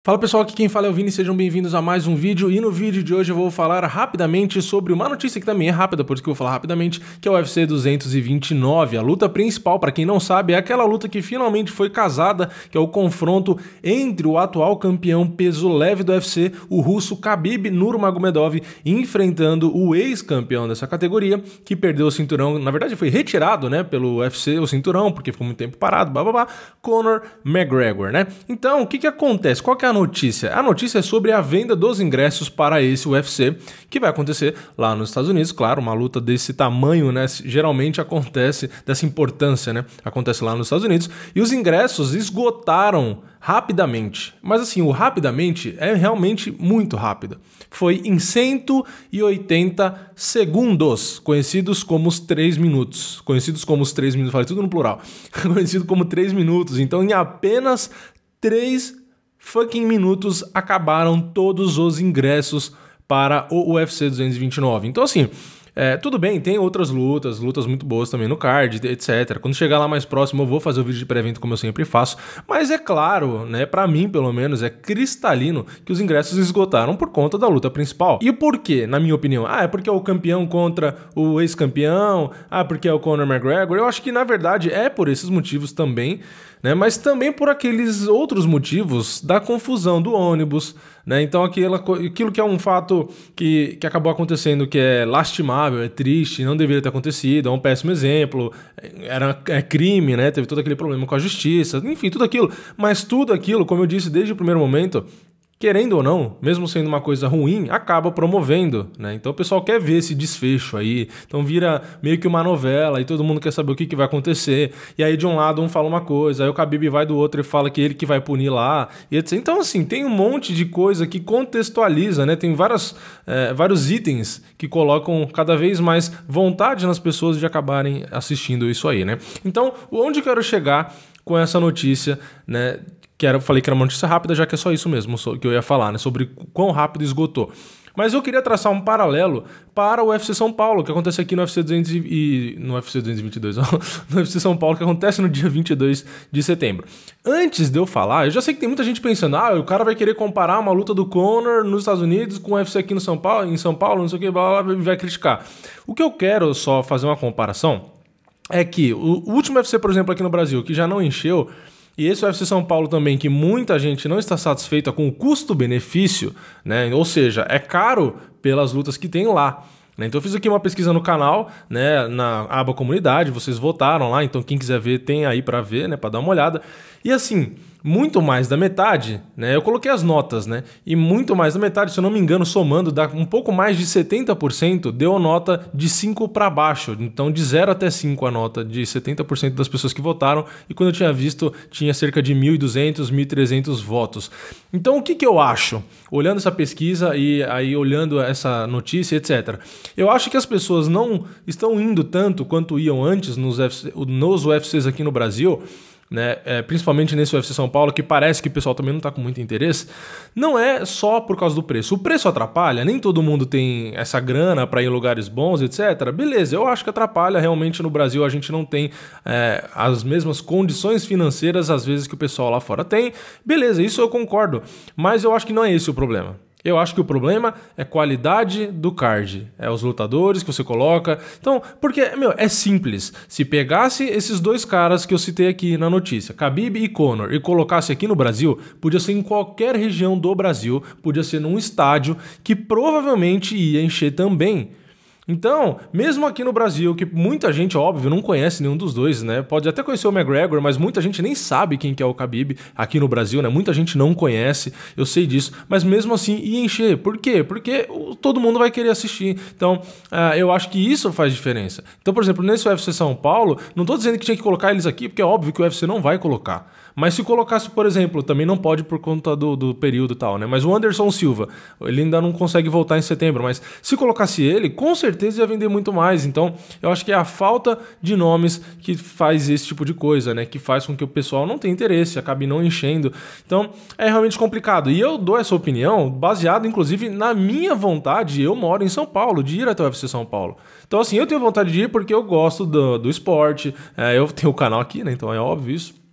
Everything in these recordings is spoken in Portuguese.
Fala pessoal, aqui quem fala é o Vini, sejam bem-vindos a mais um vídeo. E no vídeo de hoje eu vou falar rapidamente sobre uma notícia que também é rápida, por isso que eu vou falar rapidamente, que é o UFC 229. A luta principal, para quem não sabe, é aquela luta que finalmente foi casada, que é o confronto entre o atual campeão peso leve do UFC, o russo Khabib Nurmagomedov, enfrentando o ex-campeão dessa categoria, que perdeu o cinturão, na verdade foi retirado, né, pelo UFC, o cinturão, porque ficou muito tempo parado, bababá, Conor McGregor, né? Então, o que acontece? Qual que é a notícia? A notícia é sobre a venda dos ingressos para esse UFC, que vai acontecer lá nos Estados Unidos. Claro, uma luta desse tamanho, né, geralmente acontece, dessa importância, né, acontece lá nos Estados Unidos, e os ingressos esgotaram rapidamente. Mas assim, o rapidamente é realmente muito rápido. Foi em 180 segundos, conhecidos como os 3 minutos. Conhecidos como os 3 minutos, falei tudo no plural. Conhecido como 3 minutos. Então, em apenas 3 fucking minutos acabaram todos os ingressos para o UFC 229. Então assim, tudo bem, tem outras lutas muito boas também no card, etc. Quando chegar lá mais próximo eu vou fazer o vídeo de pré-evento como eu sempre faço, mas é claro, né, pra mim pelo menos é cristalino que os ingressos esgotaram por conta da luta principal. E por quê, na minha opinião? É porque é o campeão contra o ex-campeão, porque é o Conor McGregor. Eu acho que na verdade é por esses motivos também, né, mas também por aqueles outros motivos da confusão do ônibus, né? Então aquilo que é um fato que acabou acontecendo, que é lastimável, é triste, não deveria ter acontecido, é um péssimo exemplo, é crime, né? Teve todo aquele problema com a justiça, enfim, tudo aquilo. Mas tudo aquilo, como eu disse desde o primeiro momento, querendo ou não, mesmo sendo uma coisa ruim, acaba promovendo, né? Então o pessoal quer ver esse desfecho aí, então vira meio que uma novela e todo mundo quer saber o que vai acontecer. E aí de um lado um fala uma coisa, aí o Khabib vai do outro e fala que ele que vai punir lá, e etc. Então assim, tem um monte de coisa que contextualiza, né? Tem vários itens que colocam cada vez mais vontade nas pessoas de acabarem assistindo isso aí, né? Então, onde eu quero chegar com essa notícia, né? Falei que era uma notícia rápida, já que é só isso mesmo que eu ia falar, né? Sobre quão rápido esgotou. Mas eu queria traçar um paralelo para o UFC São Paulo, que acontece aqui no UFC 222, no UFC São Paulo, que acontece no dia 22 de setembro. Antes de eu falar, eu já sei que tem muita gente pensando, o cara vai querer comparar uma luta do Conor nos Estados Unidos com o UFC aqui em São Paulo, não sei o que, blá, blá, blá, vai criticar. O que eu quero só fazer uma comparação é que o último UFC, por exemplo, aqui no Brasil, que já não encheu, e esse UFC São Paulo também, que muita gente não está satisfeita com o custo-benefício, né? Ou seja, é caro pelas lutas que tem lá, né? Então eu fiz aqui uma pesquisa no canal, né, na aba comunidade, vocês votaram lá, então quem quiser ver tem aí para ver, né, para dar uma olhada. E assim, muito mais da metade, né, eu coloquei as notas, né, e muito mais da metade, se eu não me engano, somando, dá um pouco mais de 70%, deu nota de 5 para baixo, então de 0 até 5 a nota de 70% das pessoas que votaram, e quando eu tinha visto, tinha cerca de 1.200, 1.300 votos. Então o que eu acho? Olhando essa pesquisa e aí olhando essa notícia, etc. Eu acho que as pessoas não estão indo tanto quanto iam antes nos UFCs aqui no Brasil, né? Principalmente nesse UFC São Paulo, que parece que o pessoal também não está com muito interesse. Não é só por causa do preço. O preço atrapalha, nem todo mundo tem essa grana para ir em lugares bons, etc. Beleza, eu acho que atrapalha. Realmente no Brasil a gente não tem as mesmas condições financeiras às vezes que o pessoal lá fora tem. Beleza, isso eu concordo, mas eu acho que não é esse o problema. Eu acho que o problema é qualidade do card, é os lutadores que você coloca. Então, porque, é simples. Se pegasse esses dois caras que eu citei aqui na notícia, Khabib e Conor, e colocasse aqui no Brasil, podia ser em qualquer região do Brasil, podia ser num estádio que provavelmente ia encher também. Então, mesmo aqui no Brasil, que muita gente, óbvio, não conhece nenhum dos dois, né? Pode até conhecer o McGregor, mas muita gente nem sabe quem que é o Khabib aqui no Brasil, né? Muita gente não conhece, eu sei disso, mas mesmo assim ia encher. Por quê? Porque todo mundo vai querer assistir. Então, eu acho que isso faz diferença. Então, por exemplo, nesse UFC São Paulo, não tô dizendo que tinha que colocar eles aqui, porque é óbvio que o UFC não vai colocar. Mas se colocasse, por exemplo, também não pode por conta do período e tal, né? Mas o Anderson Silva, ele ainda não consegue voltar em setembro, mas se colocasse ele, com certeza ia vender muito mais. Então, eu acho que é a falta de nomes que faz esse tipo de coisa, né? Que faz com que o pessoal não tenha interesse, acabe não enchendo. Então, é realmente complicado. E eu dou essa opinião baseado, inclusive, na minha vontade. Eu moro em São Paulo, de ir até o UFC São Paulo. Então, assim, eu tenho vontade de ir porque eu gosto do esporte. Eu tenho o canal aqui, né? Então é óbvio isso.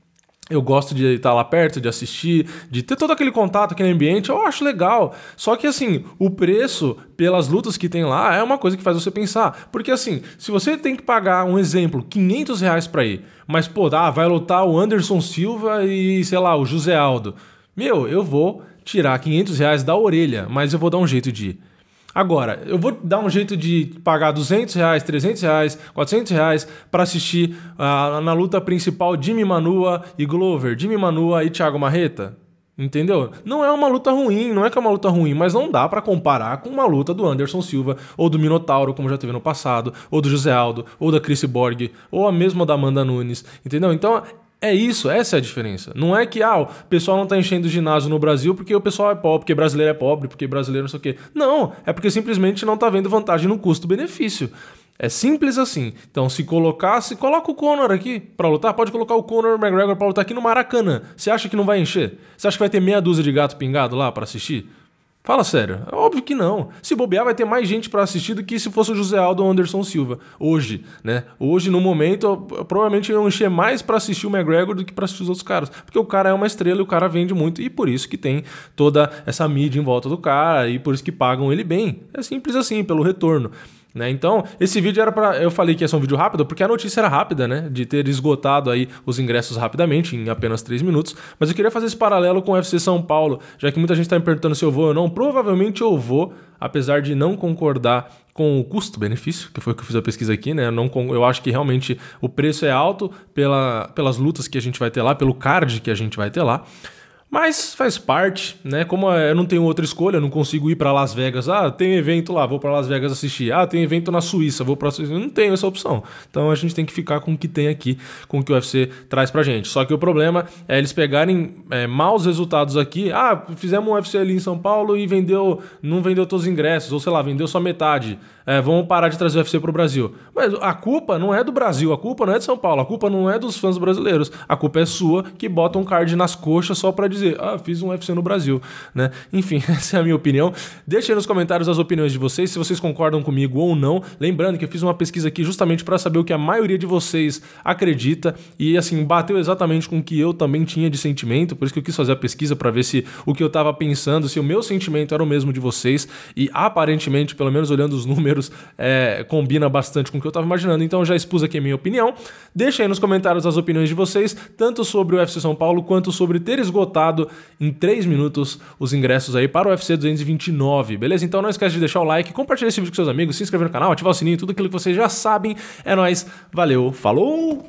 Eu gosto de estar lá perto, de assistir, de ter todo aquele contato, aquele ambiente, eu acho legal. Só que assim, o preço pelas lutas que tem lá é uma coisa que faz você pensar. Porque assim, se você tem que pagar, um exemplo, R$ 500 pra ir, mas pô, vai lutar o Anderson Silva e, sei lá, o José Aldo. Meu, eu vou tirar R$ 500 da orelha, mas eu vou dar um jeito de ir. Agora, eu vou dar um jeito de pagar R$ 200, R$ 300, R$ 400 para assistir na luta principal Jimmy Manuwa e Glover, Jimmy Manuwa e Thiago Marreta. Entendeu? Não é uma luta ruim, não é que é uma luta ruim, mas não dá pra comparar com uma luta do Anderson Silva, ou do Minotauro, como já teve no passado, ou do José Aldo, ou da Chris Borg, ou a mesma da Amanda Nunes, entendeu? Então, é isso, essa é a diferença. Não é que o pessoal não tá enchendo o ginásio no Brasil porque o pessoal é pobre, porque brasileiro é pobre, porque brasileiro não sei o quê. Não, é porque simplesmente não tá vendo vantagem no custo-benefício. É simples assim. Então, se coloca o Conor aqui pra lutar, pode colocar o Conor McGregor pra lutar aqui no Maracanã. Você acha que não vai encher? Você acha que vai ter meia dúzia de gato pingado lá pra assistir? Fala sério, é óbvio que não. Se bobear, vai ter mais gente pra assistir do que se fosse o José Aldo ou o Anderson Silva. Hoje, né? Hoje, no momento, eu provavelmente iam encher mais pra assistir o McGregor do que pra assistir os outros caras. Porque o cara é uma estrela e o cara vende muito. E por isso que tem toda essa mídia em volta do cara. E por isso que pagam ele bem. É simples assim, pelo retorno. Né? Então, esse vídeo era pra... Eu falei que ia ser um vídeo rápido porque a notícia era rápida, né? De ter esgotado aí os ingressos rapidamente, em apenas 3 minutos. Mas eu queria fazer esse paralelo com o UFC São Paulo, já que muita gente tá me perguntando se eu vou ou não. Provavelmente eu vou, apesar de não concordar com o custo-benefício, que foi o que eu fiz a pesquisa aqui, né? Eu acho que realmente o preço é alto pelas lutas que a gente vai ter lá, pelo card que a gente vai ter lá. Mas faz parte, né? Como eu não tenho outra escolha, eu não consigo ir para Las Vegas. Tem evento lá, vou para Las Vegas assistir. Tem evento na Suíça, vou para Suíça. Eu não tenho essa opção. Então a gente tem que ficar com o que tem aqui, com o que o UFC traz pra gente. Só que o problema é eles pegarem maus resultados aqui. Fizemos um UFC ali em São Paulo e não vendeu todos os ingressos, ou sei lá, vendeu só metade. Vamos parar de trazer o UFC pro Brasil. Mas a culpa não é do Brasil, a culpa não é de São Paulo, a culpa não é dos fãs brasileiros. A culpa é sua, que bota um card nas coxas só pra dizer, fiz um UFC no Brasil, né? Enfim, essa é a minha opinião. Deixem aí nos comentários as opiniões de vocês, se vocês concordam comigo ou não. Lembrando que eu fiz uma pesquisa aqui justamente para saber o que a maioria de vocês acredita e, assim, bateu exatamente com o que eu também tinha de sentimento, por isso que eu quis fazer a pesquisa para ver se o que eu tava pensando, se o meu sentimento era o mesmo de vocês e, aparentemente, pelo menos olhando os números, combina bastante com o que eu tava imaginando. Então eu já expus aqui a minha opinião. Deixa aí nos comentários as opiniões de vocês, tanto sobre o UFC São Paulo, quanto sobre ter esgotado em 3 minutos os ingressos aí para o UFC 229, beleza? Então não esquece de deixar o like, compartilhar esse vídeo com seus amigos, se inscrever no canal, ativar o sininho, tudo aquilo que vocês já sabem. É nóis, valeu, falou!